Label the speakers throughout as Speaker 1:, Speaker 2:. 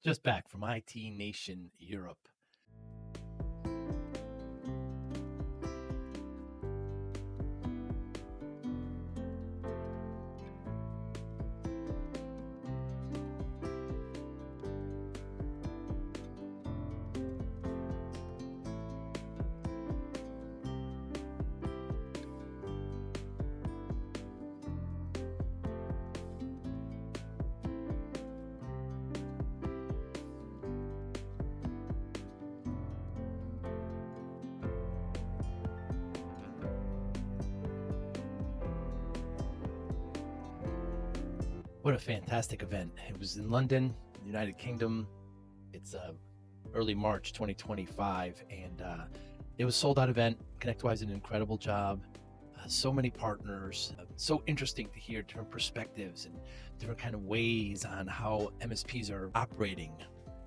Speaker 1: Just back from IT Nation Europe. What a fantastic event. It was in London, United Kingdom. It's early March 2025, and it was a sold out event. ConnectWise did an incredible job. So many partners, so interesting to hear different perspectives and different kind of ways on how MSPs are operating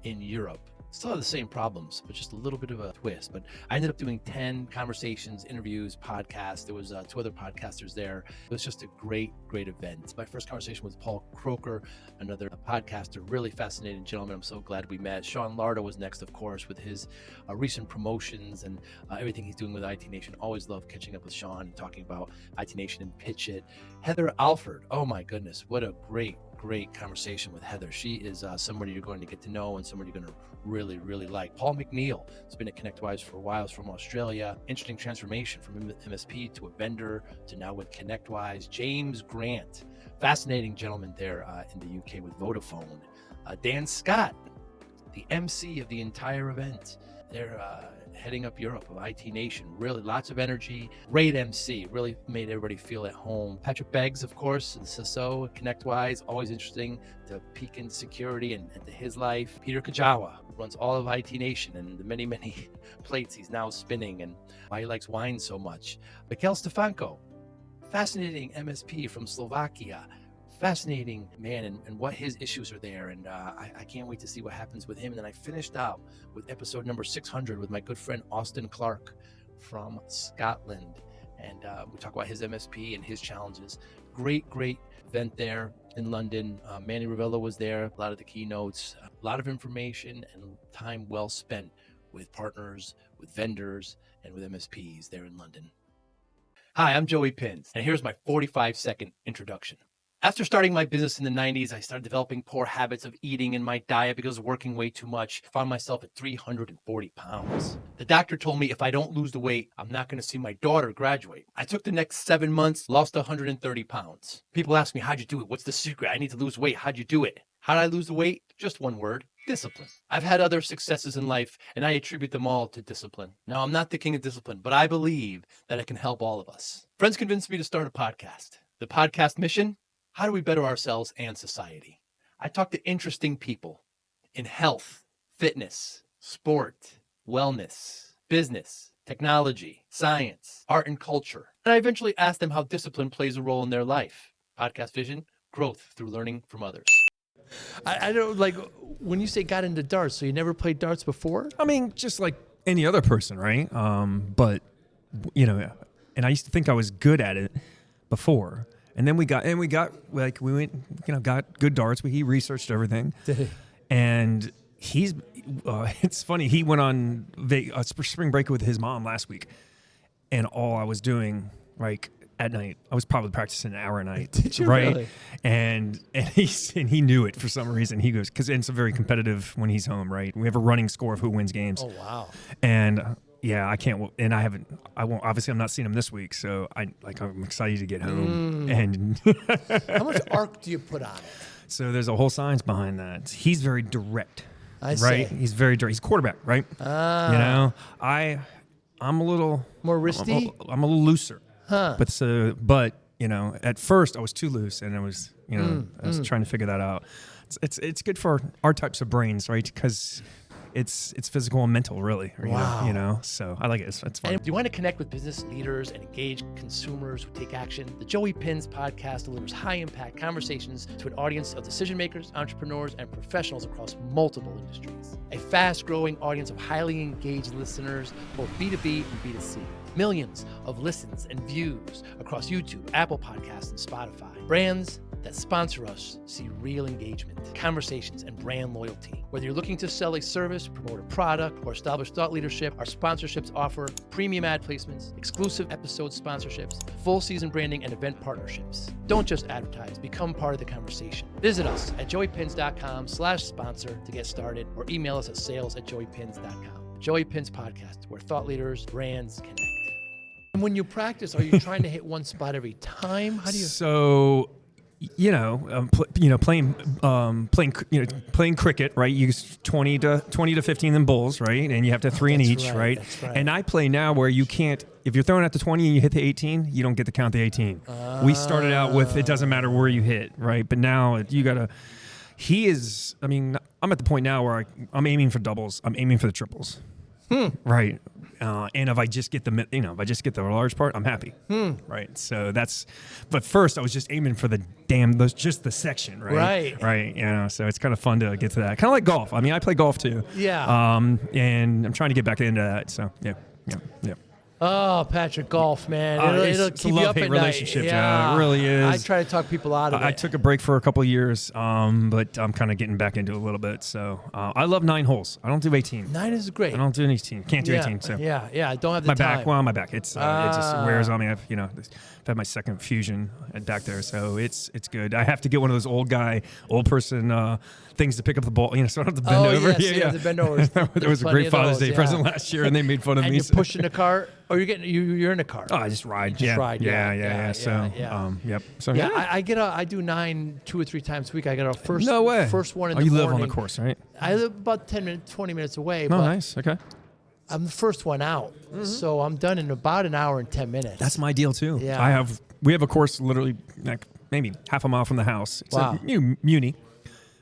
Speaker 1: in Europe. Still have the same problems, but just a little bit of a twist. But I ended up doing 10 conversations, interviews, podcasts. There was 2 other podcasters there. It was just a great event. My first conversation with Paul Croker, another podcaster, really fascinating gentleman. I'm so glad we met. Sean Lardo was next, of course, with his recent promotions and everything he's doing with IT Nation. Always love catching up with Sean and talking about IT Nation and Pitch It. Heather Alford, oh my goodness, what a great conversation with Heather. She is somebody you're going to get to know and somebody you're going to really like. Paul McNeil has been at ConnectWise for a while. He's from Australia. Interesting transformation from MSP to a vendor to now with ConnectWise. James Grant, fascinating gentleman there in the UK with Vodafone. Dan Scott, the MC of the entire event. They're heading up Europe of IT Nation. Really lots of energy, great MC, really made everybody feel at home. Patrick Beggs, of course, the CISO, ConnectWise, always interesting to peek into security and to his life. Peter Kajawa runs all of IT Nation and the many plates he's now spinning and why he likes wine so much. Mikhail Stefanko, fascinating MSP from Slovakia. Fascinating man and what his issues are there, and I can't wait to see what happens with him. And then I finished out with episode number 600 with my good friend Austin Clark from Scotland, and we talk about his MSP and his challenges. Great event there in London. Manny Ravello was there, a lot of the keynotes, a lot of information and time well spent with partners, with vendors, and with MSPs there in London. Hi, I'm Joey Pinz, and here's my 45-second introduction. After starting my business in the 90s, I started developing poor habits of eating in my diet because of working way too much. I found myself at 340 pounds. The doctor told me if I don't lose the weight, I'm not going to see my daughter graduate. I took the next 7 months, lost 130 pounds. People ask me, how'd you do it? What's the secret? I need to lose weight. How'd you do it? How did I lose the weight? Just one word, discipline. I've had other successes in life, and I attribute them all to discipline. Now, I'm not the king of discipline, but I believe that it can help all of us. Friends convinced me to start a podcast. The podcast mission? How do we better ourselves and society? I talk to interesting people in health, fitness, sport, wellness, business, technology, science, art and culture. And I eventually ask them how discipline plays a role in their life. Podcast vision, growth through learning from others. I don't like when you say got into darts, so you never played darts before?
Speaker 2: I mean, just like any other person, right? But, you know, and I used to think I was good at it before. And then we got good darts. He researched everything. And it's funny. He went on spring break with his mom last week. And all I was doing, like at night, I was probably practicing an hour a night.
Speaker 1: Did you
Speaker 2: right?
Speaker 1: Really?
Speaker 2: And he knew it for some reason. He goes, because it's a very competitive when he's home, right? We have a running score of who wins games.
Speaker 1: Oh, wow.
Speaker 2: And yeah, I can't, and I won't, obviously I'm not seeing him this week, so I'm excited to get home. And
Speaker 3: how much arc do you put on it?
Speaker 2: So there's a whole science behind that. He's very direct,
Speaker 3: right?
Speaker 2: See. He's very direct. He's quarterback, right? You know, I'm a little
Speaker 3: more wristy.
Speaker 2: I'm a little looser, but you know, at first I was too loose, and I was trying to figure that out. It's good for our types of brains, right? Because it's physical and mental, really.
Speaker 3: Wow.
Speaker 2: You know, so I like it. It's fun.
Speaker 1: And do you want to connect with business leaders and engage consumers who take action? The Joey Pinz podcast delivers high-impact conversations to an audience of decision makers, entrepreneurs, and professionals across multiple industries. A fast-growing audience of highly engaged listeners, both B2B and B2C. Millions of listens and views across YouTube, Apple Podcasts, and Spotify. Brands that sponsor us see real engagement, conversations, and brand loyalty. Whether you're looking to sell a service, promote a product, or establish thought leadership, our sponsorships offer premium ad placements, exclusive episode sponsorships, full season branding, and event partnerships. Don't just advertise, become part of the conversation. Visit us at joeypinz.com/sponsor to get started, or email us at sales@joeypinz.com. Joey Pinz Podcast, where thought leaders, brands connect. And when you practice, are you trying to hit one spot every time? How do you?
Speaker 2: So, playing cricket, right? You use 20 to 15 in bowls, right? And you have to 3 in each, right?
Speaker 1: That's right.
Speaker 2: And I play now where you can't. If you're throwing out the 20 and you hit the 18, you don't get to count the 18. We started out with it doesn't matter where you hit, right? But now you gotta. He is. I mean, I'm at the point now where I'm aiming for doubles. I'm aiming for the triples. Right. And if I just get the large part, I'm happy. Right. So but first I was just aiming for the section, right? Right. So it's kind of fun to get to that. Kind of like golf. I mean, I play golf too.
Speaker 1: Yeah.
Speaker 2: And I'm trying to get back into that. So yeah.
Speaker 1: Oh, Patrick, golf, man. It'll
Speaker 2: It's
Speaker 1: keep
Speaker 2: a
Speaker 1: you up
Speaker 2: love-hate
Speaker 1: at
Speaker 2: relationship,
Speaker 1: night.
Speaker 2: John. It really is.
Speaker 1: I try to talk people out of it.
Speaker 2: I took a break for a couple of years, but I'm kind of getting back into it a little bit. So I love 9 holes. I don't do 18.
Speaker 1: 9 is great.
Speaker 2: I don't do 18. Can't do 18. So
Speaker 1: Yeah. I don't have the
Speaker 2: my
Speaker 1: time.
Speaker 2: back. Well, my back. It's it just wears on me. I've had my second fusion back there, so it's good. I have to get one of those old person things to pick up the ball. So I don't have to bend over.
Speaker 1: Yes, you have to bend over.
Speaker 2: There was a great Father's Day present last year, and they made fun of
Speaker 1: and
Speaker 2: me.
Speaker 1: you're pushing a car, or you're in a car.
Speaker 2: Oh, I just ride.
Speaker 1: Ride.
Speaker 2: Yeah. So, yep. So
Speaker 1: I do 9 2 or 3 times a week. I get our first.
Speaker 2: No way.
Speaker 1: First one in the morning.
Speaker 2: You live on the course, right?
Speaker 1: I live about 20 minutes away.
Speaker 2: Oh,
Speaker 1: but
Speaker 2: nice. Okay.
Speaker 1: I'm the first one out, so I'm done in about an hour and 10 minutes.
Speaker 2: That's my deal too.
Speaker 1: Yeah.
Speaker 2: We have a course literally like maybe half a mile from the house. It's
Speaker 1: Wow.
Speaker 2: a muni,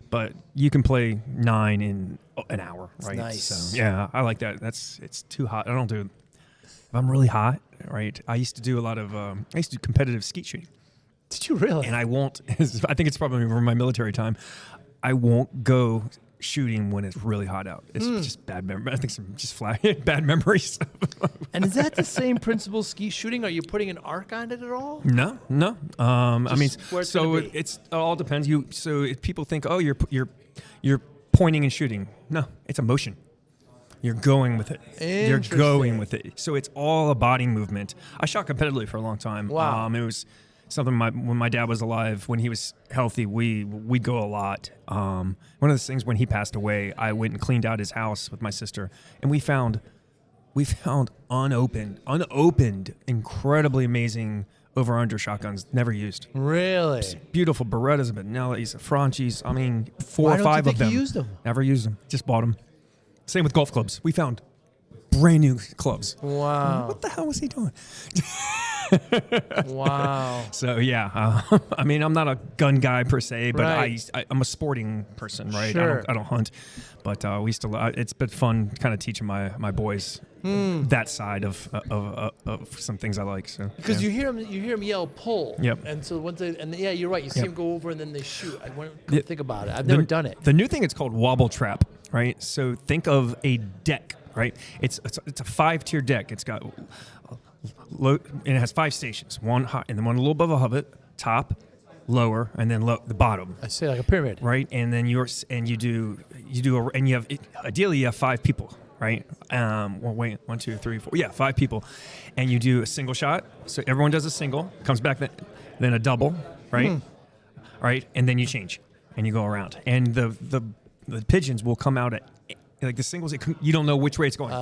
Speaker 2: but you can play 9 in an hour, right?
Speaker 1: nice.
Speaker 2: So yeah, I like that. It's too hot. I don't do. If I'm really hot, right? I used to do a lot of. I used to do competitive skeet shooting.
Speaker 1: Did you really?
Speaker 2: And I won't. I think it's probably from my military time. I won't go shooting when it's really hot out. It's just bad memory. I think some just bad memories.
Speaker 1: And is that the same principle skeet shooting? Are you putting an arc on it at all?
Speaker 2: No. I mean,
Speaker 1: where it's
Speaker 2: so
Speaker 1: gonna be.
Speaker 2: it all depends. So if people think, oh, you're pointing and shooting. No, it's a motion. You're going with it. You're going with it. So it's all a body movement. I shot competitively for a long time.
Speaker 1: Wow.
Speaker 2: It was something when my dad was alive, when he was healthy, we'd go a lot. One of those things when he passed away, I went and cleaned out his house with my sister, and we found unopened, incredibly amazing over-under shotguns never used.
Speaker 1: Really?
Speaker 2: Beautiful Berettas, Benellis, Franchis. I mean, 4 or 5
Speaker 1: Why don't you
Speaker 2: of
Speaker 1: think
Speaker 2: them.
Speaker 1: you used them?
Speaker 2: Never used them. Just bought them. Same with golf clubs. We found brand new clubs.
Speaker 1: Wow.
Speaker 2: What the hell was he doing?
Speaker 1: Wow.
Speaker 2: So yeah, I mean, I'm not a gun guy per se, but
Speaker 1: Right.
Speaker 2: I'm a sporting person, right?
Speaker 1: Sure.
Speaker 2: I don't hunt, but we still. It's been fun, kind of teaching my boys that side of some things I like. So
Speaker 1: Because
Speaker 2: yeah.
Speaker 1: you hear them yell pull.
Speaker 2: Yep.
Speaker 1: And so once yeah, you're right. You see
Speaker 2: Yep.
Speaker 1: them go over and then they shoot. I want
Speaker 2: Yeah.
Speaker 1: to think about it. I've never done it.
Speaker 2: The new thing, it's called wobble trap, right? So think of a deck, right? It's a 5-tier deck. It's got low, and it has 5 stations. One high, and then one a little above it, top, lower, and then the bottom.
Speaker 1: I say like a pyramid.
Speaker 2: Right, and then you have ideally you have 5 people, right? Well, wait, 1, 2, 3, 4, yeah, 5 people, and you do a single shot. So everyone does a single, comes back, then a double, right? Right, and then you change, and you go around, and the pigeons will come out at like the singles. You don't know which way it's going.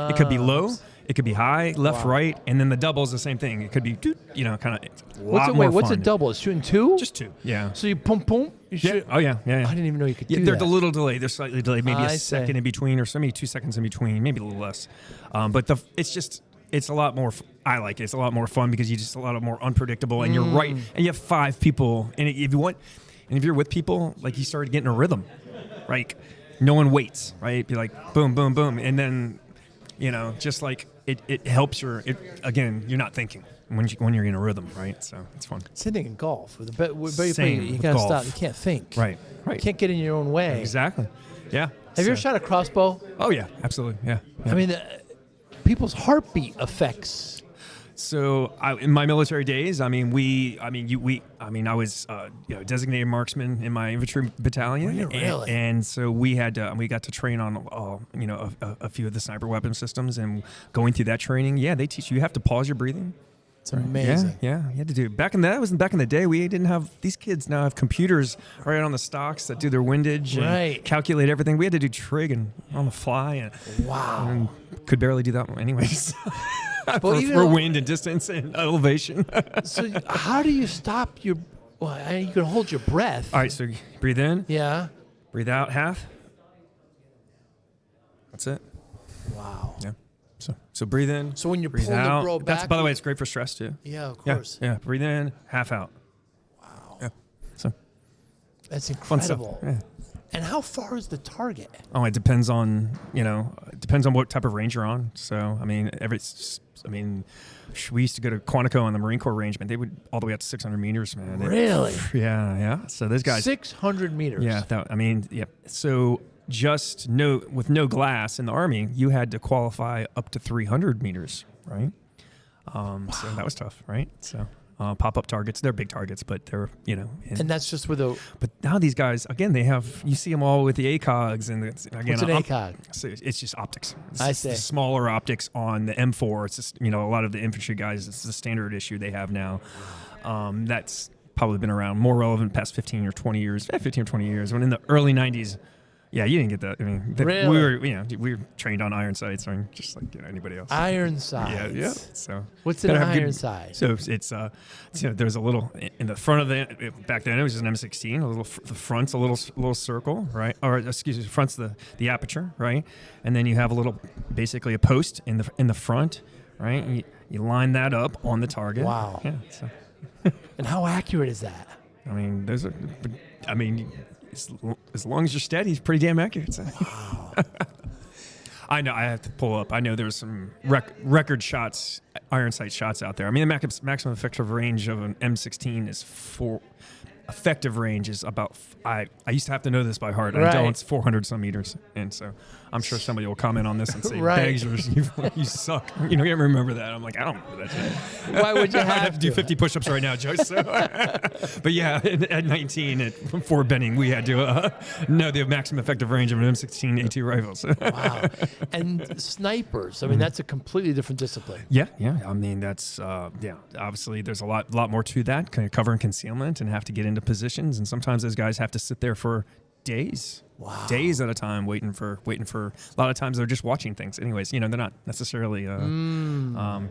Speaker 2: It could be low, it could be high, left, right, and then the double is the same thing. It could be, kind of.
Speaker 1: What's a double? It's shooting 2?
Speaker 2: Just 2, yeah.
Speaker 1: So you pum. You shoot.
Speaker 2: Oh yeah.
Speaker 1: I didn't even know you could do
Speaker 2: They're
Speaker 1: that.
Speaker 2: a little delayed. They're slightly delayed, maybe
Speaker 1: I
Speaker 2: a
Speaker 1: see.
Speaker 2: second in between, or maybe 2 seconds in between, maybe a little less. But it's a lot more. I like it. It's a lot more fun because it's a lot more unpredictable, and you're right. And you have 5 people, and if you're with people, like you start getting a rhythm, right? No one waits, right? Be like boom, boom, boom, and then, just like it helps again, you're not thinking when you're in a rhythm, right? So it's fun.
Speaker 1: Same thing in golf. With the
Speaker 2: Same
Speaker 1: you
Speaker 2: with
Speaker 1: gotta
Speaker 2: golf.
Speaker 1: stop. You can't think.
Speaker 2: Right.
Speaker 1: You can't get in your own way.
Speaker 2: Exactly. Yeah.
Speaker 1: Have you ever shot a crossbow?
Speaker 2: Oh yeah, absolutely. Yeah.
Speaker 1: I mean, people's heartbeat affects.
Speaker 2: So in my military days, I was designated marksman in my infantry battalion,
Speaker 3: Really?
Speaker 2: and so we got to train on a few of the sniper weapon systems, and going through that training, they teach you have to pause your breathing.
Speaker 3: It's amazing.
Speaker 2: Yeah, you had to do it. Back in the day, we didn't have, these kids now have computers right on the stocks that do their windage and calculate everything. We had to do trig and on the fly, and could barely do that anyways. for wind and distance and elevation.
Speaker 3: So how do you stop your? Well, you can hold your breath.
Speaker 2: All right, so breathe in.
Speaker 3: Yeah.
Speaker 2: Breathe out half. That's it.
Speaker 3: Wow.
Speaker 2: Yeah. So breathe in.
Speaker 3: So when you're
Speaker 2: breathe
Speaker 3: pulling
Speaker 2: out.
Speaker 3: the bro back,
Speaker 2: That's, by the way, it's great for stress too.
Speaker 3: Yeah, of course.
Speaker 2: Yeah. Breathe in, half out.
Speaker 3: Wow.
Speaker 2: Yeah. So
Speaker 3: that's
Speaker 2: fun stuff.
Speaker 3: incredible.
Speaker 2: Yeah.
Speaker 3: And how far is the target?
Speaker 2: Oh, it depends on what type of range you're on. So we used to go to Quantico on the Marine Corps range, man. They would all the way up to 600 meters, man.
Speaker 3: Really?
Speaker 2: Yeah. So those guys.
Speaker 3: 600 meters.
Speaker 2: Yeah. So with no glass in the Army, you had to qualify up to 300 meters, right? So that was tough, right? So pop-up targets, they're big targets, but they're,
Speaker 3: and that's just with a...
Speaker 2: But now these guys, again, you see them all with the ACOGs. And again,
Speaker 3: What's an ACOG?
Speaker 2: So it's just optics.
Speaker 3: I see.
Speaker 2: The smaller optics on the M4. It's just, a lot of the infantry guys, it's the standard issue they have now. That's probably been around, more relevant past 15 or 20 years. 15 or 20 years. When in the early 90s, yeah, you didn't get that. I mean,
Speaker 3: really?
Speaker 2: we were trained on iron sights, just like anybody else.
Speaker 3: Iron sights.
Speaker 2: Yeah. So
Speaker 3: what's an iron sight?
Speaker 2: So it's there's a little in the front of back then it was just an M16. The front's a little circle, right? Or excuse me, front's the aperture, right? And then you have basically a post in the front, right? And you line that up on the target.
Speaker 3: Wow.
Speaker 2: Yeah. So.
Speaker 3: And how accurate is that?
Speaker 2: I mean, as long as you're steady, it's pretty damn accurate.
Speaker 3: Wow.
Speaker 2: I know. I have to pull up. I know there's some record shots, iron sight shots out there. I mean, the maximum effective range of an M16 is effective range is about. I used to have to know this by heart.
Speaker 3: Right.
Speaker 2: I don't. It's 400 some meters, and so I'm sure somebody will comment on this and say,
Speaker 3: Right.
Speaker 2: "Begs, you suck." You remember that? I'm like, I don't remember that shit.
Speaker 3: Why would you
Speaker 2: have to do 50 push-ups right now, Joe? So. But yeah, at 19 at Fort Benning, we had to know the maximum effective range of an M16 A2 rifle. So.
Speaker 3: Wow. And snipers. I mean, that's a completely different discipline.
Speaker 2: Yeah. I mean, that's obviously, there's a lot more to that. Kind of cover and concealment, and have to get into positions, and sometimes those guys have to sit there for days.
Speaker 3: Wow.
Speaker 2: Days at a time, waiting for. A lot of times they're just watching things. Anyways, they're not necessarily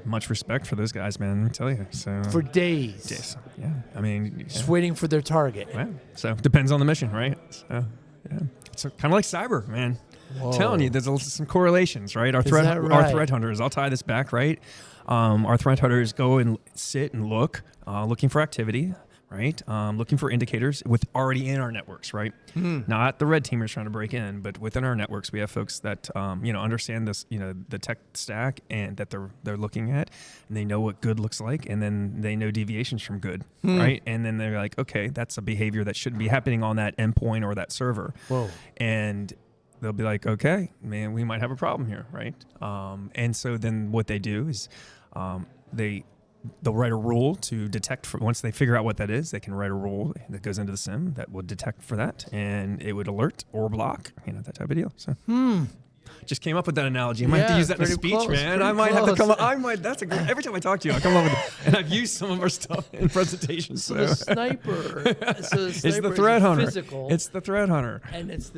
Speaker 2: much respect for those guys, man. Let me tell you. So
Speaker 3: for days.
Speaker 2: Yeah. I mean,
Speaker 3: just waiting for their target.
Speaker 2: Yeah. So it depends on the mission, right? So yeah, it's kind of like cyber, man.
Speaker 3: Whoa.
Speaker 2: I'm telling you, there's some correlations, right? Our threat hunters. I'll tie this back, right? Our threat hunters go and sit and looking for activity. Right, looking for indicators already in our networks, right? Not the red teamers trying to break in, but within our networks, we have folks that understand this, the tech stack, and that they're looking at, and they know what good looks like, and then they know deviations from good, right? And then they're like, okay, that's a behavior that shouldn't be happening on that endpoint or that server.
Speaker 3: Whoa.
Speaker 2: And they'll be like, okay, man, we might have a problem here, right? And so then what they do is they'll write a rule to detect once they figure out what that is, they can write a rule that goes into the SIM that will detect for that, and it would alert or block, that type of deal. So just came up with that analogy. I might have to use that in a speech, man. I might have to come up. That's a great, every time I talk to you, I come up with it. And I've used some of our stuff in presentations.
Speaker 3: So the sniper
Speaker 2: it's the threat hunter.
Speaker 3: Physical,
Speaker 2: it's the threat hunter.
Speaker 3: And it's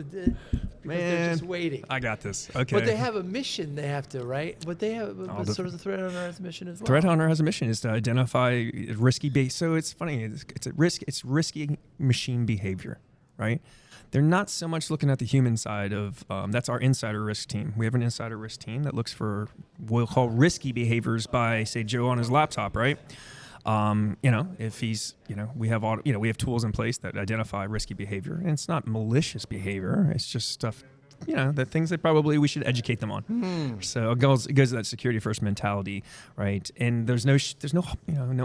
Speaker 3: they're just waiting.
Speaker 2: I got this. Okay.
Speaker 3: But they have a mission they have to, right? But they have, so does the threat hunter has a mission as well.
Speaker 2: Threat hunter has a mission is to identify risky base. So it's funny. It's risky machine behavior, right? They're not so much looking at the human side of, that's our insider risk team. We have an insider risk team that looks for, we'll call risky behaviors by, say, Joe on his laptop, right? If he's, we have tools in place that identify risky behavior, and it's not malicious behavior. It's just stuff, the things that probably we should educate them on. So it goes to that security first mentality, right? And there's no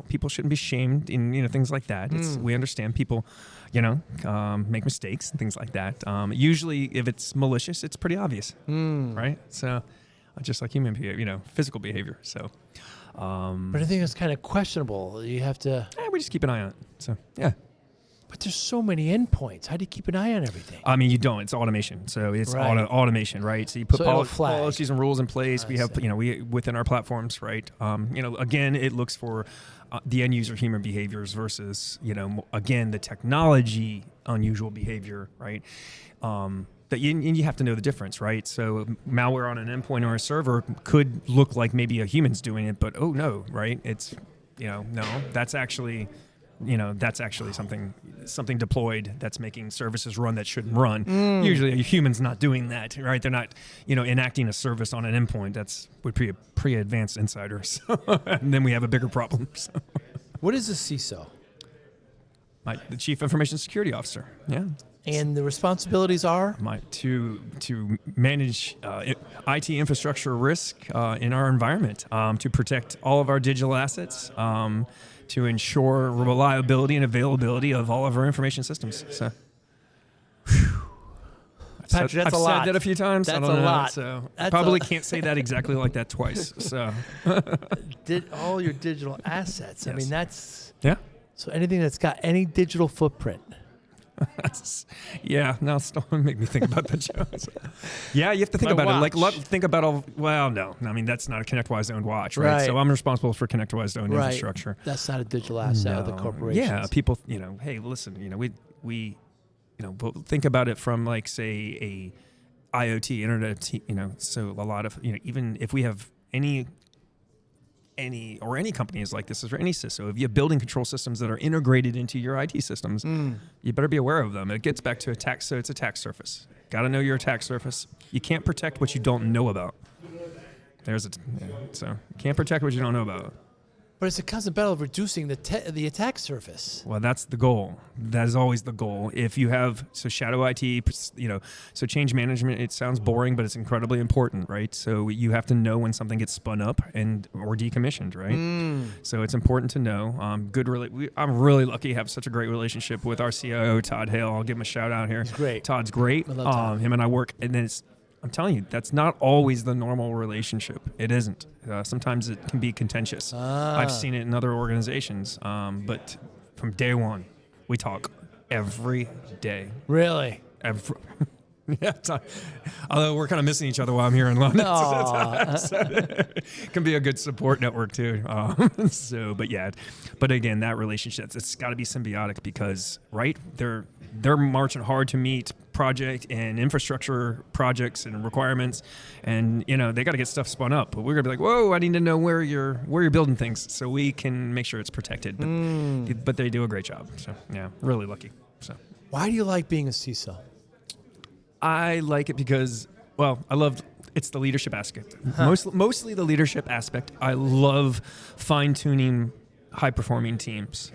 Speaker 2: people shouldn't be shamed in, things like that. We understand people, make mistakes and things like that. Usually if it's malicious, it's pretty obvious, right? So just like human behavior, physical behavior. So,
Speaker 3: But I think it's kind of questionable. You have to.
Speaker 2: we just keep an eye on it. So, yeah.
Speaker 3: But there's so many endpoints. How do you keep an eye on everything?
Speaker 2: I mean, you don't. It's automation. So it's
Speaker 3: Right.
Speaker 2: automation, right? So you put
Speaker 3: So it'll flag.
Speaker 2: policies and rules in place.
Speaker 3: I
Speaker 2: We have,
Speaker 3: see.
Speaker 2: we within our platforms, right? Again, it looks for the end user human behaviors versus, again, the technology unusual behavior, right? That you have to know the difference, right? So malware on an endpoint or a server could look like maybe a human's doing it, but oh no, right? It's, no, that's actually something deployed that's making services run that shouldn't run. Usually a human's not doing that, right? They're not, enacting a service on an endpoint. Would be a pre-advanced insider. So, and then we have a bigger problem. So.
Speaker 3: What is a CISO?
Speaker 2: The Chief Information Security Officer. Yeah.
Speaker 3: And the responsibilities are?
Speaker 2: To manage IT infrastructure risk in our environment, to protect all of our digital assets, to ensure reliability and availability of all of our information systems. So,
Speaker 3: Patrick,
Speaker 2: I've said that a few times.
Speaker 3: That's
Speaker 2: I don't
Speaker 3: a
Speaker 2: know,
Speaker 3: lot.
Speaker 2: So
Speaker 3: That's
Speaker 2: probably can't say that exactly like that twice. So
Speaker 3: Did all your digital assets. I
Speaker 2: Yes.
Speaker 3: mean, that's
Speaker 2: yeah.
Speaker 3: so anything that's got any digital footprint.
Speaker 2: Yeah, now it's don't make me think about that, Joe. Yeah, you have to think
Speaker 3: My
Speaker 2: about it.
Speaker 3: watch.
Speaker 2: Think about all. Well, no, I mean that's not a ConnectWise owned watch, right?
Speaker 3: Right.
Speaker 2: So I'm responsible for ConnectWise owned
Speaker 3: Right.
Speaker 2: infrastructure.
Speaker 3: That's not a digital asset of the
Speaker 2: No.
Speaker 3: corporation.
Speaker 2: Yeah, people. Hey, listen. We think about it from like say a IoT internet. So a lot of even if we have any company is like this, or any CISO, if you have building control systems that are integrated into your IT systems, you better be aware of them. It gets back to attack. So it's attack surface. Got to know your attack surface. You can't protect what you don't know about. So you can't protect what you don't know about.
Speaker 3: But it's a constant battle of reducing the attack surface.
Speaker 2: Well, that's the goal. That is always the goal. If you have, shadow IT, so change management, it sounds boring, but it's incredibly important, right? So you have to know when something gets spun up or decommissioned, right? So it's important to know. I'm really lucky to have such a great relationship with our CIO, Todd Hale. I'll give him a shout out here.
Speaker 3: He's great.
Speaker 2: Todd's great.
Speaker 3: I love Todd.
Speaker 2: Him and I work, and then I'm telling you, that's not always the normal relationship. It isn't. Sometimes it can be contentious. I've seen it in other organizations. But from day one, we talk every day.
Speaker 3: Really?
Speaker 2: Yeah, although we're kind of missing each other while I'm here in London. So it can be a good support network too. But again, that relationship, it's got to be symbiotic because, right, they're marching hard to meet project and infrastructure projects and requirements, and they got to get stuff spun up. But we're gonna be like, whoa, I need to know where you're building things so we can make sure it's protected. But they do a great job. So yeah, really lucky. So
Speaker 3: Why do you like being a CISO?
Speaker 2: I like it because, it's the leadership aspect. Mostly the leadership aspect. I love fine-tuning high-performing teams.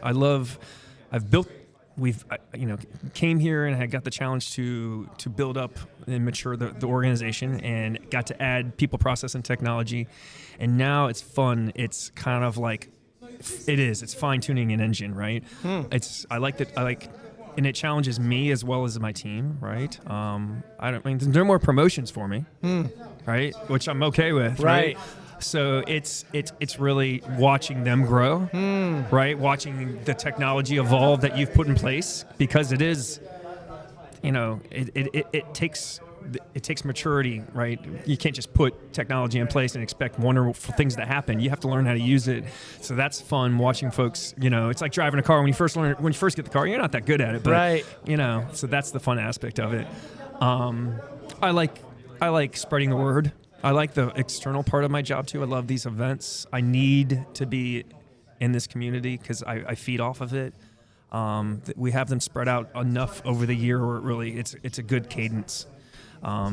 Speaker 2: Came here and I got the challenge to build up and mature the organization and got to add people, process, and technology. And now it's fun. It's kind of like, it's fine-tuning an engine, right? And it challenges me as well as my team, right? There's no more promotions for me, right? Which I'm okay with, right? So it's really watching them grow, right? Watching the technology evolve that you've put in place, because it is, it takes maturity, right? You can't just put technology in place and expect wonderful things to happen. You have to learn how to use it. So that's fun watching folks. It's like driving a car. When you first get the car, you're not that good at it, but
Speaker 3: Right.
Speaker 2: So that's the fun aspect of it. I like spreading the word. I like the external part of my job too. I love these events. I need to be in this community because I feed off of it. We have them spread out enough over the year where it's a good cadence. I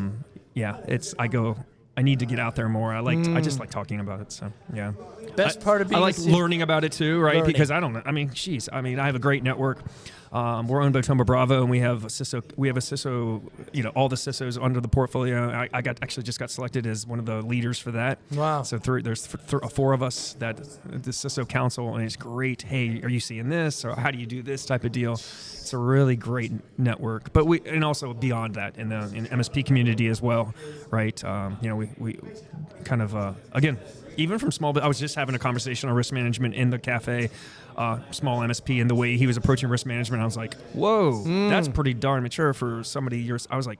Speaker 2: need to get out there more. I just like talking about it. So yeah.
Speaker 3: Best part of being
Speaker 2: I like
Speaker 3: a CISO.
Speaker 2: learning about it too, right?
Speaker 3: Learning.
Speaker 2: Because I have a great network We're owned by Thoma Bravo, and we have a CISO. All the CISOs under the portfolio. I just got selected as one of the leaders for that.
Speaker 3: Wow.
Speaker 2: So there's 4 of us that the CISO council, and it's great. Hey, are you seeing this? Or how do you do this type of deal? It's a really great network. But and also beyond that in MSP community as well, right? We kind of again. Even from small, I was just having a conversation on risk management in the cafe, small MSP, and the way he was approaching risk management, I was like, whoa, that's pretty darn mature for somebody. I was like,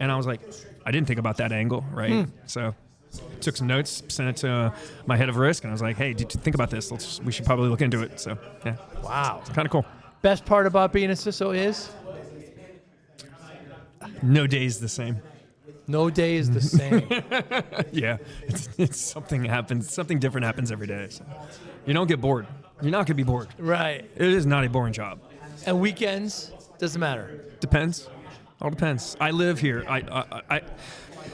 Speaker 2: I didn't think about that angle, right? So took some notes, sent it to my head of risk, and I was like, hey, did you think about this? We should probably look into it. So, yeah.
Speaker 3: Wow.
Speaker 2: It's kind of cool. Best
Speaker 3: part about being a CISO is?
Speaker 2: No day's the same.
Speaker 3: No day is the same.
Speaker 2: Yeah, it's something happens. Something different happens every day. So you don't get bored. You're not going to be bored.
Speaker 3: Right.
Speaker 2: It is not a boring job.
Speaker 3: And weekends, doesn't matter.
Speaker 2: Depends. All depends. I live here.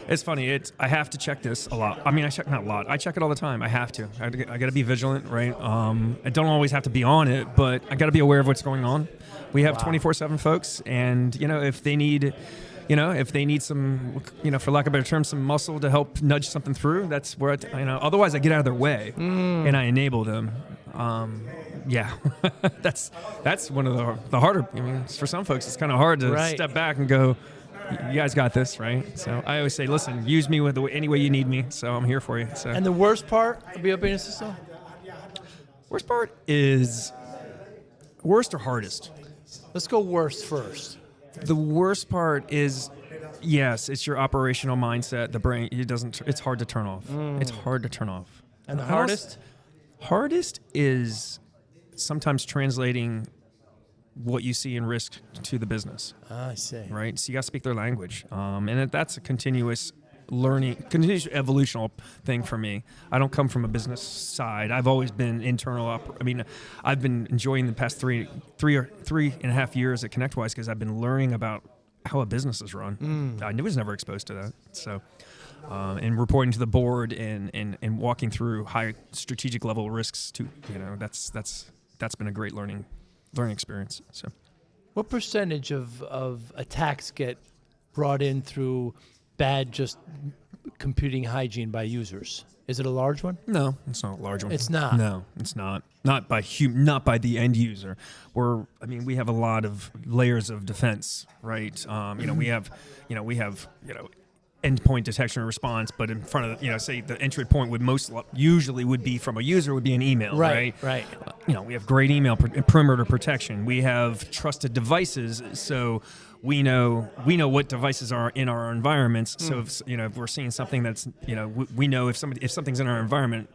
Speaker 2: It's funny. I have to check this a lot. I mean, I check not a lot. I check it all the time. I have to. I got to be vigilant, right? I don't always have to be on it, but I got to be aware of what's going on. We have 24/7 folks, and if they need. If they need some, for lack of a better term, some muscle to help nudge something through, that's where, otherwise I get out of their way and I enable them. Yeah, that's one of the harder, for some folks, it's kind of hard to step back and go, you guys got this, right? So I always say, listen, use me any way you need me, so I'm here for you. So.
Speaker 3: And the worst part of being a CISO?
Speaker 2: Worst part is worst or hardest?
Speaker 3: Let's go worst first.
Speaker 2: The worst part is, yes, it's your operational mindset. The brain, it's hard to turn off. It's hard to turn off.
Speaker 3: And the hardest?
Speaker 2: Hardest is sometimes translating what you see in risk to the business.
Speaker 3: I see.
Speaker 2: Right? So you got to speak their language. And that's a continuous evolutional thing for me. I don't come from a business side. I've always been internal. I've been enjoying the past three and a half years at ConnectWise because I've been learning about how a business is run. I was never exposed to that. So, and reporting to the board and walking through high strategic level risks too. That's been a great learning experience. So,
Speaker 3: what percentage of attacks get brought in through bad just computing hygiene by users? Is it a large one?
Speaker 2: No, it's not a large one.
Speaker 3: It's not.
Speaker 2: No, it's not. Not by the end user. We have a lot of layers of defense, right? We have endpoint detection and response, but in front of say the entry point usually would be from a user would be an email, right?
Speaker 3: Right.
Speaker 2: We have great email perimeter protection. We have trusted devices, so we know what devices are in our environments. So if we're seeing something that's we know if something's in our environment,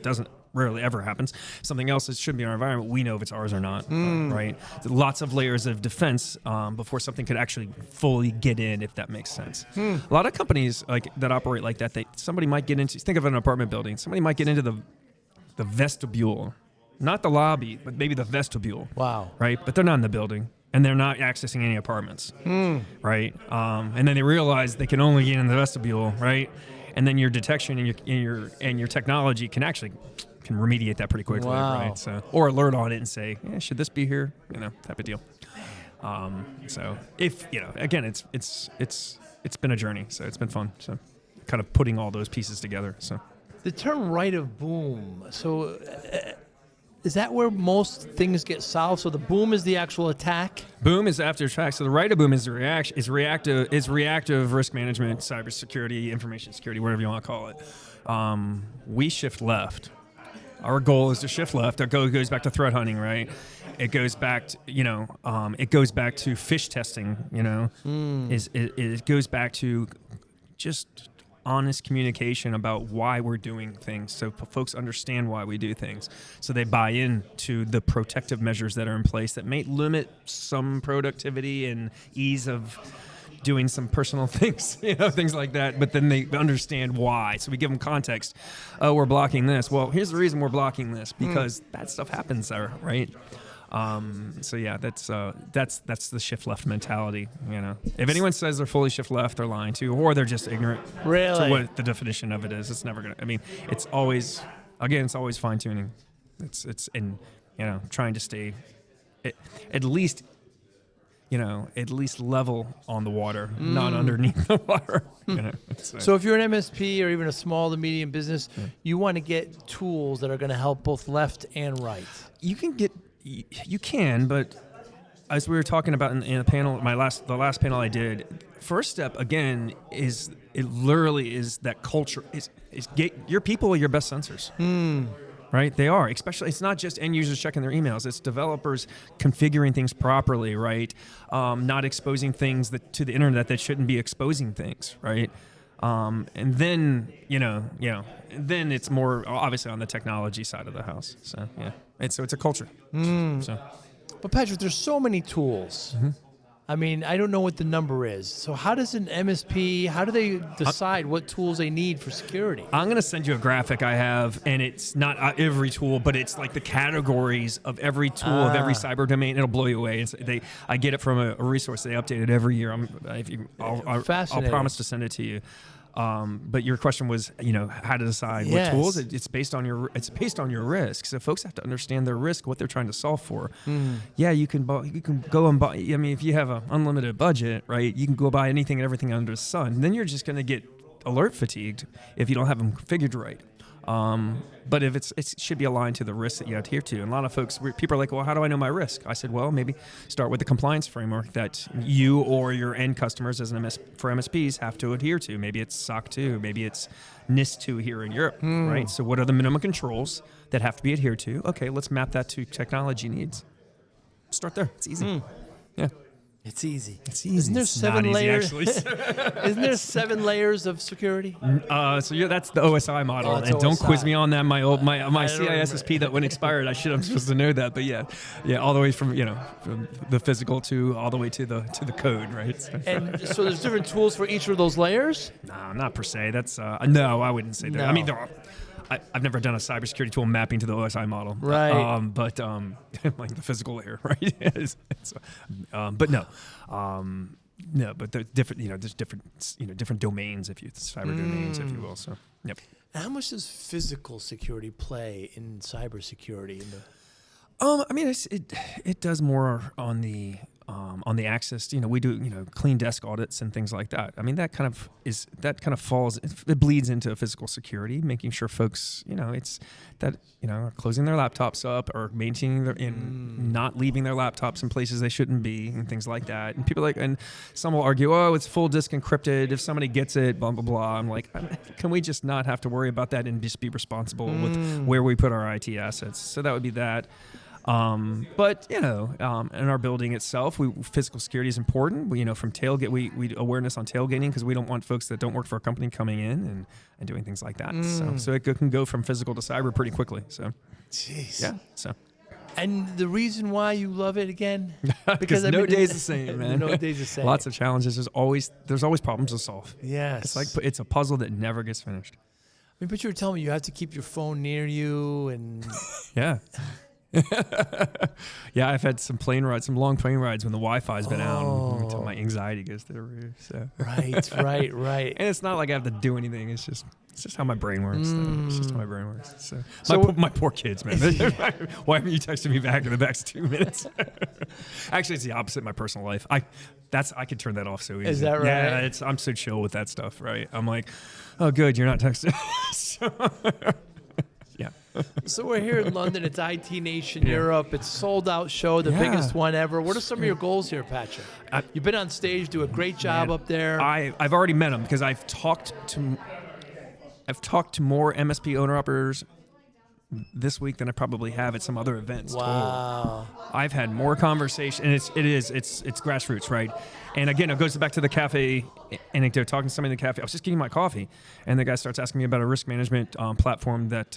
Speaker 2: doesn't rarely ever happens. Something else that should be in our environment, we know if it's ours or not, right? Lots of layers of defense before something could actually fully get in, if that makes sense. A lot of companies that operate like that, somebody might get into. Think of an apartment building. Somebody might get into the vestibule, not the lobby, but maybe the vestibule.
Speaker 3: Wow.
Speaker 2: Right, but they're not in the building. And they're not accessing any apartments, right? And then they realize they can only get in the vestibule, right? And then your detection and your technology can remediate that pretty quickly, right? So, or alert on it and say, should this be here? Type of deal. So if again, it's been a journey, so it's been fun. So, kind of putting all those pieces together. So,
Speaker 3: the term right of boom. So. Is that where most things get solved? So the boom is the actual attack?
Speaker 2: Boom is after attack. So the right of boom is reactive risk management, cybersecurity, information security, whatever you want to call it. We shift left. Our goal is to shift left. It goes back to threat hunting, right? It goes back to fish testing. It goes back to just honest communication about why we're doing things, so folks understand why we do things, so they buy into the protective measures that are in place that may limit some productivity and ease of doing some personal things, things like that, but then they understand why. So we give them context. Oh, we're blocking this. Well, here's the reason we're blocking this, because that stuff happens there, right? So yeah, that's the shift left mentality. If anyone says they're fully shift left, they're lying to, or they're just ignorant to what the definition of it is. It's never gonna. It's always fine tuning. It's trying to stay at least, at least level on the water, not underneath the water.
Speaker 3: So if you're an MSP or even a small to medium business, you want to get tools that are going to help both left and right.
Speaker 2: You can, but as we were talking about in the panel, the last panel I did, first step again is it literally is that culture is get your people are your best sensors. Right? They are, especially, it's not just end users checking their emails. It's developers configuring things properly, right? Not exposing things to the internet that shouldn't be exposing things, right? And then, then it's more obviously on the technology side of the house. So, yeah. It's a culture. So.
Speaker 3: But Patrick, there's so many tools. I mean, I don't know what the number is. So how does an MSP, how do they decide what tools they need for security?
Speaker 2: I'm going to send you a graphic I have, and it's not every tool, but it's like the categories of every tool of every cyber domain. It'll blow you away. I get it from a resource. They update it every year. I'll promise to send it to you. But your question was, how to decide what tools. It's based on your risk. So folks have to understand their risk, what they're trying to solve for. Yeah, you can go and buy. I mean, if you have an unlimited budget, right, you can go buy anything and everything under the sun. Then you're just going to get alert fatigued if you don't have them configured right. But if it should be aligned to the risk that you adhere to. And a lot of folks, people are like, well, how do I know my risk? I said, well, maybe start with the compliance framework that you or your end customers for MSPs have to adhere to. Maybe it's SOC 2, maybe it's NIST 2 here in Europe, right? So what are the minimum controls that have to be adhered to? Okay, let's map that to technology needs. Start there. It's easy. Yeah.
Speaker 3: It's easy.
Speaker 2: It's easy.
Speaker 3: Isn't there
Speaker 2: it's
Speaker 3: 7 layers?
Speaker 2: Isn't
Speaker 3: there 7 layers of security?
Speaker 2: So that's the OSI model, and don't quiz me on that. My CISSP that when expired, I'm supposed to know that, but yeah, all the way from from the physical to all the way to the code, right?
Speaker 3: And so there's different tools for each of those layers.
Speaker 2: No, not per se. That's no, I wouldn't say that.
Speaker 3: No.
Speaker 2: I mean, there are. I've never done a cybersecurity tool mapping to the OSI model,
Speaker 3: right?
Speaker 2: But like the physical layer, right? But no, but there's different. There's different domains, cyber domains, if you will. So, yep.
Speaker 3: And how much does physical security play in cybersecurity?
Speaker 2: I mean, it does more on the access. We do clean desk audits and things like that. I mean, that kind of falls. It bleeds into physical security, making sure folks are closing their laptops up or maintaining not leaving their laptops in places they shouldn't be and things like that. And people and some will argue, oh, it's full disk encrypted. If somebody gets it, blah blah blah. I'm like, can we just not have to worry about that and just be responsible with where we put our IT assets? So that would be that. But in our building itself, physical security is important. From tailgate, we awareness on tailgating because we don't want folks that don't work for a company coming in and doing things like that. So it can go from physical to cyber pretty quickly. So,
Speaker 3: jeez.
Speaker 2: Yeah. So.
Speaker 3: And the reason why you love it again?
Speaker 2: Because no day's the same, man.
Speaker 3: No day's the same.
Speaker 2: Lots of challenges. There's always problems to solve.
Speaker 3: Yes.
Speaker 2: It's a puzzle that never gets finished.
Speaker 3: I mean, but you were telling me you have to keep your phone near you and.
Speaker 2: Yeah. Yeah, I've had some long plane rides when the Wi-Fi's been out until my anxiety goes through the roof. So.
Speaker 3: Right.
Speaker 2: And it's not like I have to do anything. It's just how my brain works. It's just how my brain works. So my poor kids, man. Why haven't you texted me back in the next 2 minutes? Actually, it's the opposite in my personal life. I could turn that off so easy.
Speaker 3: Is that right?
Speaker 2: Yeah, I'm so chill with that stuff, right? I'm like, oh, good, you're not texting. Yeah.
Speaker 3: So we're here in London. It's IT Nation Europe. It's a sold-out show, the biggest one ever. What are some of your goals here, Patrick? You've been on stage, do a great job up there.
Speaker 2: I've already met them because I've talked to more MSP owner-operators this week than I probably have at some other events.
Speaker 3: Wow.
Speaker 2: Total. I've had more conversation, and it's grassroots, right? And again, it goes back to the cafe anecdote. Talking to somebody in the cafe, I was just getting my coffee, and the guy starts asking me about a risk management platform that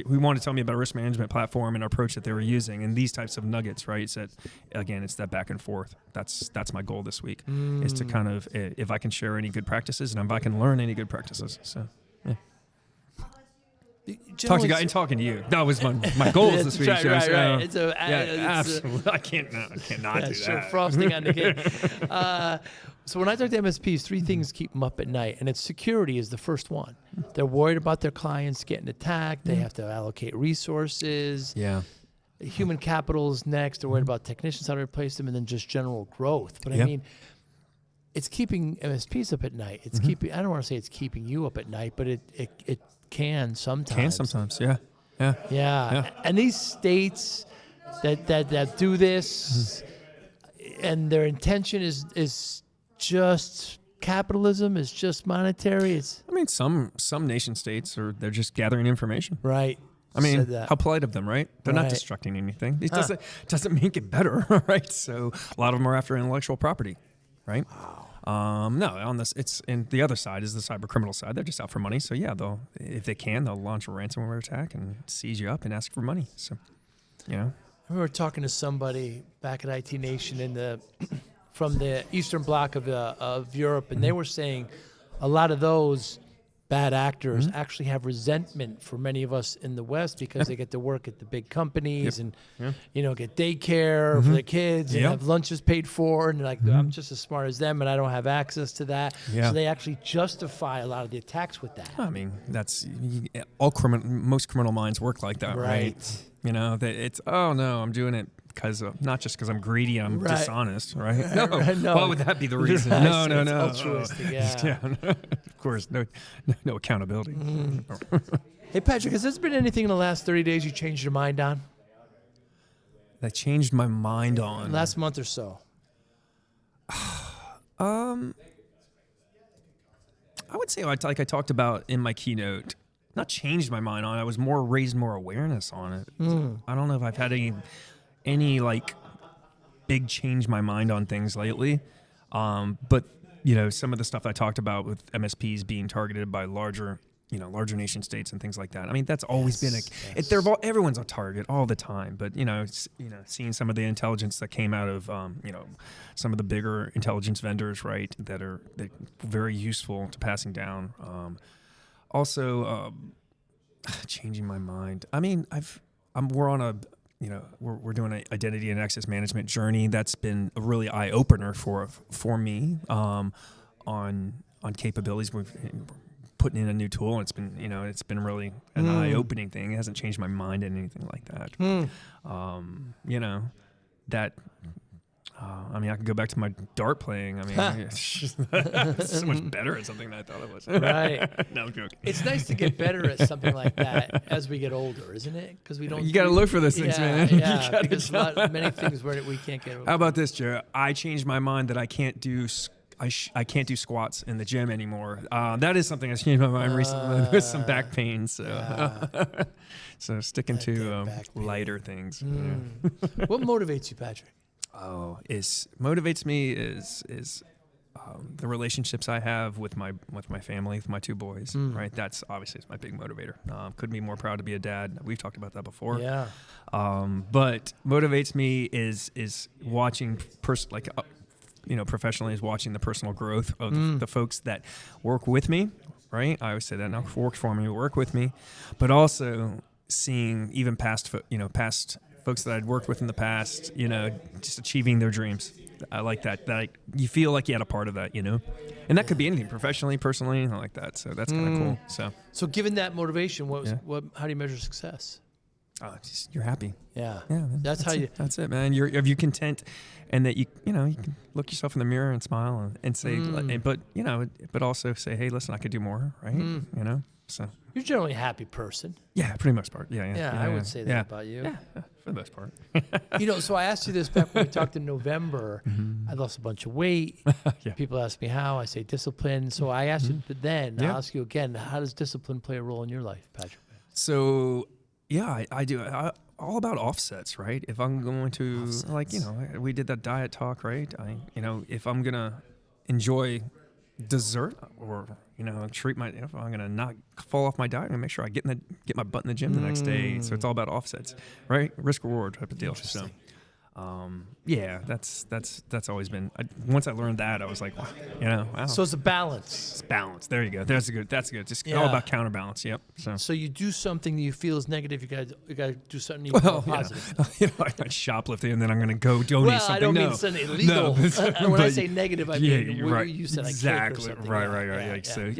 Speaker 2: we wanted to tell me about a risk management platform and approach that they were using, and these types of nuggets, right? So again, it's that back and forth. That's my goal this week, is to kind of if I can share any good practices and if I can learn any good practices. So. Yeah. Talking to you. That was my goals this week.
Speaker 3: Right.
Speaker 2: Absolutely. I cannot do
Speaker 3: sure,
Speaker 2: that.
Speaker 3: Frosting on the cake. So when I talk to MSPs, 3 things keep them up at night, and it's security is the first one. They're worried about their clients getting attacked. They have to allocate resources.
Speaker 2: Yeah.
Speaker 3: human capital is next. They're worried about technicians, how to replace them, and then just general growth. But I
Speaker 2: Yep.
Speaker 3: mean, it's keeping MSPs up at night. It's keeping. I don't want to say it's keeping you up at night, but it can sometimes.
Speaker 2: Yeah. Yeah.
Speaker 3: Yeah. And these states that do this, and their intention is just capitalism, is just monetary. It's
Speaker 2: I mean, some nation states they're just gathering information.
Speaker 3: right.
Speaker 2: I mean,
Speaker 3: Said that.
Speaker 2: how polite of them, right? They're not
Speaker 3: Right.
Speaker 2: destructing anything. It doesn't make it better, right? So a lot of them are after intellectual property, right? No, on this, it's in the other side is the cyber criminal side. They're just out for money. So yeah, if they can, they'll launch a ransomware attack and seize you up and ask for money. So, you know,
Speaker 3: I remember talking to somebody back at IT Nation from the Eastern Bloc of Europe, and they were saying a lot of those bad actors actually have resentment for many of us in the West because they get to work at the big companies and get daycare for their kids and have lunches paid for, and they're like, I'm just as smart as them and I don't have access to that.
Speaker 2: Yeah.
Speaker 3: So they actually justify a lot of the attacks with that.
Speaker 2: I mean, that's most criminal minds work like that, right? You know, that it's I'm doing it because not just because I'm greedy, I'm dishonest, right? No,
Speaker 3: No.
Speaker 2: why would that be the reason?
Speaker 3: Right.
Speaker 2: No.
Speaker 3: It's altruistic, yeah.
Speaker 2: Of course, no accountability.
Speaker 3: Hey, Patrick, has there been anything in the last 30 days you changed your mind on?
Speaker 2: That changed my mind on.
Speaker 3: Last month or so?
Speaker 2: I would say like I talked about in my keynote, not changed my mind on it. I was raised more awareness on it. I don't know if I've had any like big change my mind on things lately. But some of the stuff I talked about with MSPs being targeted by larger nation states and things like that. I mean, that's always been everyone's a target all the time. But seeing some of the intelligence that came out of some of the bigger intelligence vendors, right, that are very useful to passing down. Also, changing my mind. I mean, we're on a we're doing an identity and access management journey that's been a really eye opener for me on capabilities. We're putting in a new tool, and it's been really an eye opening thing. It hasn't changed my mind in anything like that. That. I mean, I could go back to my dart playing. I mean, it's so much better at something than I thought it was.
Speaker 3: Right.
Speaker 2: No, I'm joking.
Speaker 3: It's nice to get better at something like that as we get older, isn't it? Because we don't.
Speaker 2: You got to look for those things, man.
Speaker 3: Yeah, because many things where we can't get.
Speaker 2: How about this, Joe? I changed my mind that I can't do squats in the gym anymore. That is something that's changed my mind recently with some back pain. So, so sticking to lighter things.
Speaker 3: What motivates you, Patrick?
Speaker 2: Motivates me is the relationships I have with my family, with my two boys. Right, that's obviously my big motivator. Couldn't be more proud to be a dad. We've talked about that before.
Speaker 3: Yeah.
Speaker 2: But motivates me is watching professionally is watching the personal growth of the folks that work with me. Right, I always say that now. Work for me, work with me, but seeing even past folks that I'd worked with in the past, just achieving their dreams. I like that. That you feel like you had a part of that, and that could be anything, professionally, personally, anything like that. So that's kind of cool. So given
Speaker 3: that motivation, how do you measure success?
Speaker 2: Just you're happy.
Speaker 3: Yeah.
Speaker 2: That's it, man. Are you content, and that you can look yourself in the mirror and smile and say, but also say, hey, listen, I could do more, right? So
Speaker 3: you're generally a happy person.
Speaker 2: Yeah, pretty much part. Yeah,
Speaker 3: I would say that about you.
Speaker 2: Yeah, for the most part.
Speaker 3: So I asked you this back when we talked in November. I lost a bunch of weight. People ask me how. I say discipline. So I asked you then. I'll ask you again. How does discipline play a role in your life, Patrick?
Speaker 2: So, I do. All about offsets, right? If I'm going to we did that diet talk, right? If I'm gonna enjoy dessert or treat if I'm gonna not fall off my diet, I'm gonna make sure I get my butt in the gym the next day. So it's all about offsets, right? Risk reward type of deal. So that's always been. Once I learned that, I was like, wow.
Speaker 3: So it's a balance.
Speaker 2: It's balance. There you go. That's good. Just all about counterbalance. Yep.
Speaker 3: So you do something that you feel is negative. You gotta do something you feel positive.
Speaker 2: I'm shoplifting, and then I'm gonna go donate something.
Speaker 3: I don't mean something illegal. When I say negative, I mean
Speaker 2: right.
Speaker 3: you said
Speaker 2: exactly.
Speaker 3: Cake or something.
Speaker 2: Right. So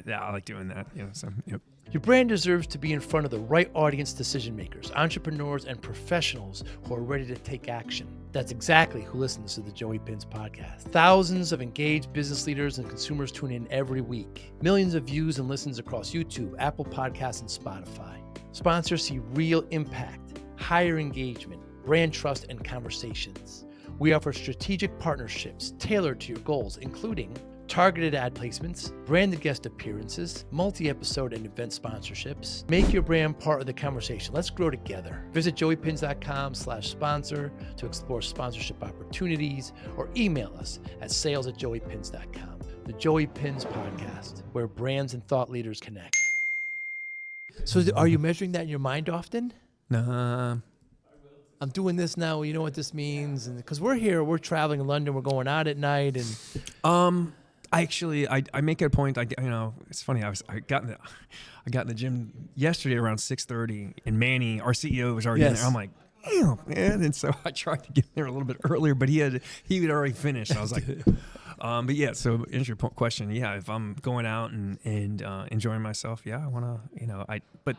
Speaker 2: I like doing that. So yep.
Speaker 3: Your brand deserves to be in front of the right audience decision makers, entrepreneurs, and professionals who are ready to take action. That's exactly who listens to the Joey Pinz podcast. Thousands of engaged business leaders and consumers tune in every week. Millions of views and listens across YouTube, Apple Podcasts, and Spotify. Sponsors see real impact, higher engagement, brand trust, and conversations. We offer strategic partnerships tailored to your goals, including targeted ad placements, branded guest appearances, multi-episode and event sponsorships. Make your brand part of the conversation. Let's grow together. Visit joeypinz.com/sponsor to explore sponsorship opportunities, or email us at sales@joeypinz.com. The Joey Pinz podcast, where brands and thought leaders connect. So are you measuring that in your mind often?
Speaker 2: Nah.
Speaker 3: I'm doing this now. You know what this means? And because we're traveling in London, we're going out at night, and
Speaker 2: I make it a point. It's funny. I got in the gym yesterday around 6:30, and Manny, our CEO, was already in there. I'm like, damn, man. And so I tried to get there a little bit earlier, but he had already finished. I was like, but yeah. So answer your question. Yeah, if I'm going out and enjoying myself, yeah, I want to. But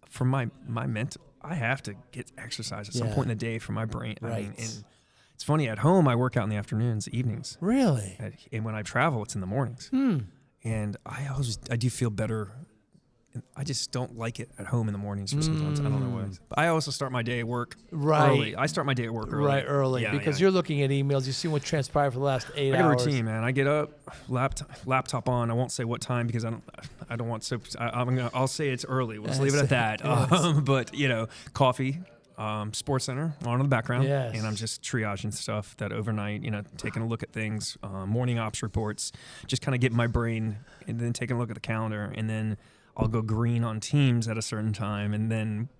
Speaker 2: for my mental, I have to get exercise at some point in the day for my brain.
Speaker 3: Right.
Speaker 2: I mean, and it's funny, at home I work out in the afternoons, evenings.
Speaker 3: Really?
Speaker 2: And when I travel, it's in the mornings. And I do feel better. I just don't like it at home in the mornings for sometimes. I don't know why. But I also start my day at work early. I start my day at work early.
Speaker 3: Right, early.
Speaker 2: Yeah,
Speaker 3: because you're looking at emails. You see what transpired for the last 8
Speaker 2: I got a
Speaker 3: hours.
Speaker 2: routine, man. I get up, laptop on. I won't say what time because I don't want soap. I'll say it's early. We'll just leave it at that.
Speaker 3: Yes.
Speaker 2: But coffee, Sports Center on in the background,
Speaker 3: Yes.
Speaker 2: and I'm just triaging stuff that overnight. Taking a look at things, morning ops reports, just kind of getting my brain, and then taking a look at the calendar, and then I'll go green on Teams at a certain time, and then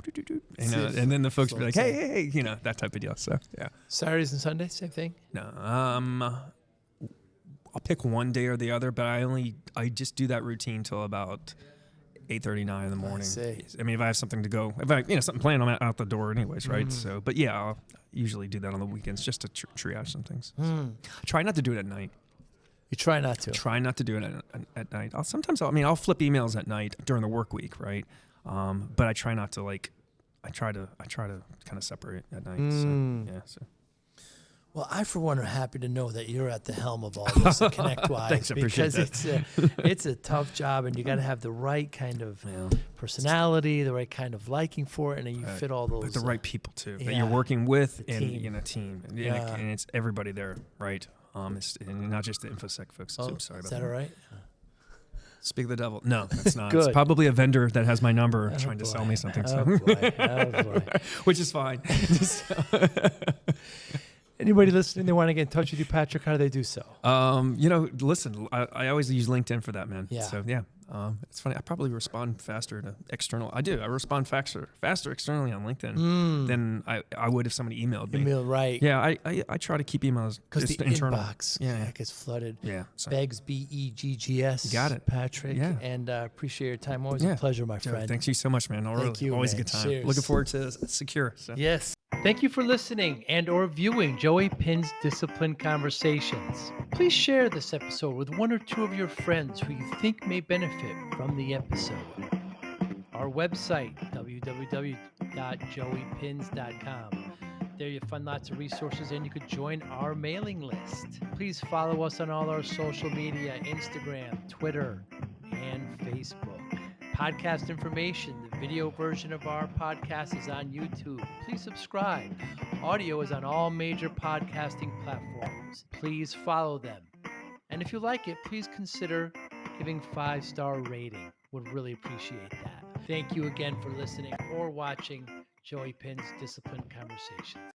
Speaker 2: and then the folks will be like, hey, that type of deal. So yeah.
Speaker 3: Saturdays and Sundays, same thing?
Speaker 2: No, I'll pick one day or the other, but I just do that routine till about 8:39 in the morning. I mean, if I have something to go, if I something planned, I'm out the door anyways, right? So, but yeah, I'll usually do that on the weekends just to triage some things. I try not to do it at night.
Speaker 3: You try not to.
Speaker 2: Try not to do it at night. I'll flip emails at night during the work week, right? But I try not to I try to kind of separate at night. So, yeah. So.
Speaker 3: Well, I for one are happy to know that you're at the helm of all this at ConnectWise.
Speaker 2: Thanks, I appreciate
Speaker 3: because it's a tough job, and you got to have the right kind of personality, the right kind of liking for it, and you fit all those.
Speaker 2: But the right people too that you're working with in a team, and it's everybody there, right? It's and not just the InfoSec folks.
Speaker 3: Oh,
Speaker 2: I'm sorry about
Speaker 3: that. Is that all right?
Speaker 2: Speak of the devil. No, that's not.
Speaker 3: Good.
Speaker 2: It's probably a vendor that has my number trying to sell me something.
Speaker 3: Oh boy.
Speaker 2: Which is fine.
Speaker 3: Anybody listening, they want to get in touch with you, Patrick, how do they do so?
Speaker 2: Listen, I always use LinkedIn for that, man.
Speaker 3: Yeah.
Speaker 2: So yeah. It's funny. I probably respond faster to external. I do. I respond faster externally on LinkedIn than I would if somebody emailed me.
Speaker 3: Email, right?
Speaker 2: Yeah, I try to keep emails
Speaker 3: because
Speaker 2: just
Speaker 3: the
Speaker 2: internal.
Speaker 3: inbox gets flooded.
Speaker 2: Yeah, so.
Speaker 3: Beggs, BEGGS.
Speaker 2: You got it,
Speaker 3: Patrick.
Speaker 2: Yeah,
Speaker 3: and appreciate your time. Always a pleasure, my friend.
Speaker 2: Thanks you so much, man.
Speaker 3: Thank you,
Speaker 2: always
Speaker 3: man.
Speaker 2: a good time.
Speaker 3: Cheers.
Speaker 2: Looking forward to Secure. So.
Speaker 3: Yes. Thank you for listening and or viewing Joey Pinz Discipline Conversations. Please share this episode with one or two of your friends who you think may benefit from the episode. Our website, www.joeypinz.com. There you'll find lots of resources, and you could join our mailing list. Please follow us on all our social media, Instagram, Twitter, and Facebook. Podcast information, the video version of our podcast is on YouTube. Please subscribe. Audio is on all major podcasting platforms. Please follow them. And if you like it, please consider giving 5-star rating. Would really appreciate that. Thank you again for listening or watching Joey Pinz Discipline Conversations.